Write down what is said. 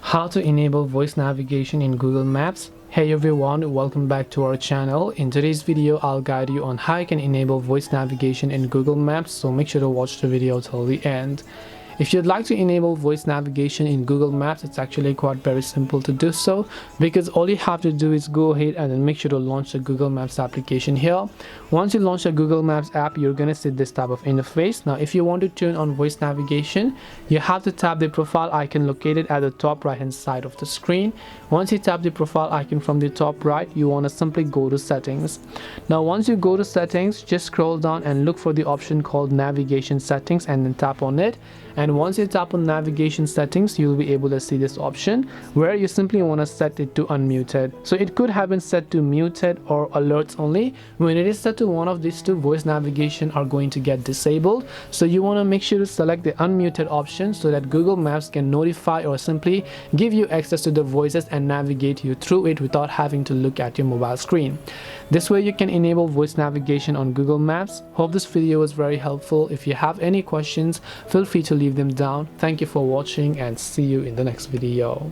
How to enable voice navigation in Google Maps. Hey everyone, welcome back to our channel. In today's video, I'll guide you on how you can enable voice navigation in Google Maps, so make sure to watch the video till the end. If you'd like to enable voice navigation in Google Maps, it's actually quite very simple to do so, because all you have to do is go ahead and then make sure to launch the Google Maps application here. Once you launch the Google Maps app, you're gonna see this type of interface. Now if you want to turn on voice navigation, you have to tap the profile icon located at the top right hand side of the screen. Once you tap the profile icon from the top right, you want to simply go to settings. Now once you go to settings, just scroll down and look for the option called navigation settings and then tap on it. And once you tap on navigation settings, you'll be able to see this option where you simply want to set it to unmuted. So it could have been set to muted or alerts only. When it is set to one of these two, voice navigation are going to get disabled. So you want to make sure to select the unmuted option so that Google Maps can notify or simply give you access to the voices and navigate you through it without having to look at your mobile screen. This way you can enable voice navigation on Google Maps. Hope this video was very helpful. If you have any questions, feel free to leave them down. Thank you for watching and see you in the next video.